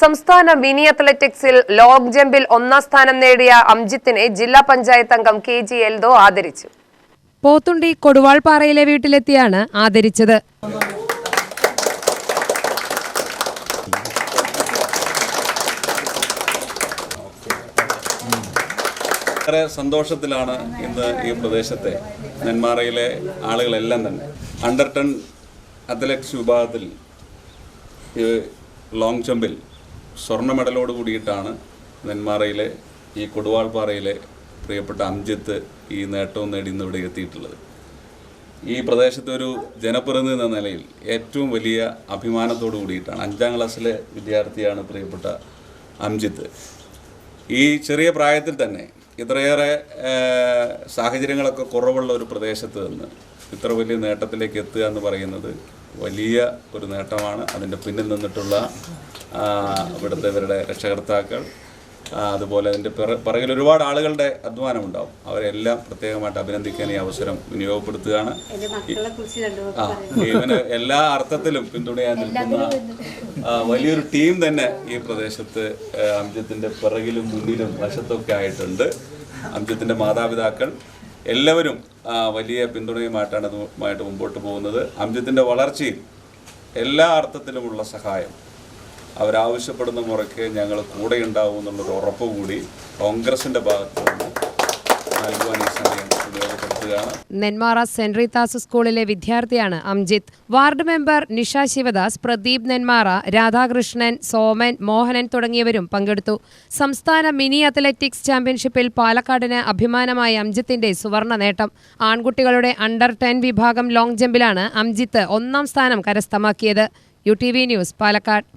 സംസ്ഥാന മിനി അത്ലറ്റിക്സിൽ ലോങ് ജമ്പിൽ ഒന്നാം സ്ഥാനം നേടിയ അംജിത്തിനെ ജില്ലാ പഞ്ചായത്ത് അംഗം KG എൽദോ ആദരിച്ചു. പോത്തുണ്ടി കൊടുവാൾപ്പാറയിലെ വീട്ടിലെത്തിയാണ് ആദരിച്ചത്. വളരെ സന്തോഷത്തിലാണ് ഇന്ന് ഈ പ്രദേശത്തെ നെന്മാറയിലെ ആളുകളെല്ലാം തന്നെ അണ്ടർ 10 അത്ലറ്റിക്സ് വിഭാഗത്തിൽ ലോങ് ജമ്പിൽ സ്വർണ്ണ മെഡലോട് കൂടിയിട്ടാണ് നെന്മാറയിലെ ഈ കൊടുവാൾപ്പാറയിലെ പ്രിയപ്പെട്ട അംജിത്ത് ഈ നേട്ടവും നേടി ഇന്ന് ഇവിടെ എത്തിയിട്ടുള്ളത്. ഈ പ്രദേശത്തെ ഒരു ജനപ്രതിനിധി എന്ന നിലയിൽ ഏറ്റവും വലിയ അഭിമാനത്തോടു കൂടിയിട്ടാണ് 5ാം ക്ലാസ്സിലെ വിദ്യാർത്ഥിയാണ് പ്രിയപ്പെട്ട അംജിത്ത്. ഈ ചെറിയ പ്രായത്തിൽ തന്നെ ഇത്രയേറെ സാഹചര്യങ്ങളൊക്കെ കുറവുള്ള ഒരു പ്രദേശത്ത് നിന്ന് ഇത്ര വലിയ നേട്ടത്തിലേക്ക് എത്തുക എന്ന് പറയുന്നത് വലിയ ഒരു നേട്ടമാണ്. അതിൻ്റെ പിന്നിൽ നിന്നിട്ടുള്ള ഇവരുടെ രക്ഷകർത്താക്കൾ, അതുപോലെ അതിൻ്റെ പിറകിൽ ഒരുപാട് ആളുകളുടെ അധ്വാനമുണ്ടാവും. അവരെല്ലാം പ്രത്യേകമായിട്ട് അഭിനന്ദിക്കാൻ ഈ അവസരം വിനിയോഗപ്പെടുത്തുകയാണ്. ഇവന് എല്ലാ അർത്ഥത്തിലും പിന്തുണയാൻ നിൽക്കുന്ന വലിയൊരു ടീം തന്നെ ഈ പ്രദേശത്ത് അംജിത്തിൻ്റെ പിറകിലും മുന്നിലും വശത്തൊക്കെ ആയിട്ടുണ്ട്. അംജിത്തിൻ്റെ മാതാപിതാക്കൾ എല്ലാവരും വലിയ പിന്തുണയുമായിട്ടാണ് അതുമായിട്ട് മുമ്പോട്ട് പോകുന്നത്. അംജിത്തിൻ്റെ വളർച്ചയിൽ എല്ലാ അർത്ഥത്തിലുമുള്ള സഹായം അവരാവശ്യപ്പെടുന്ന മുറയ്ക്ക് ഞങ്ങൾ കൂടെ ഉണ്ടാവും എന്നുള്ളൊരു ഉറപ്പ് കൂടി കോൺഗ്രസിൻ്റെ ഭാഗത്ത് നിന്ന് നൽകുവാൻ ഈ സമയം ഉപയോഗപ്പെടുത്തുകയാണ്. നെന്മാറ സെന്റ് റീത്താസ് സ്കൂളിലെ വിദ്യാർത്ഥിയാണ് അംജിത്ത്. വാർഡ് മെമ്പർ നിഷ ശിവദാസ്, പ്രദീപ് നെന്മാറ, രാധാകൃഷ്ണൻ, സോമൻ, മോഹനൻ തുടങ്ങിയവരും പങ്കെടുത്തു. സംസ്ഥാന മിനി അത്ലറ്റിക്സ് ചാമ്പ്യൻഷിപ്പിൽ പാലക്കാടിന് അഭിമാനമായ അംജിത്തിന്റെ സുവർണ നേട്ടം. ആൺകുട്ടികളുടെ അണ്ടർ 10 വിഭാഗം ലോങ് ജമ്പിലാണ് അംജിത്ത് 1ാം സ്ഥാനം കരസ്ഥമാക്കിയത്. UTV news, Palakkad.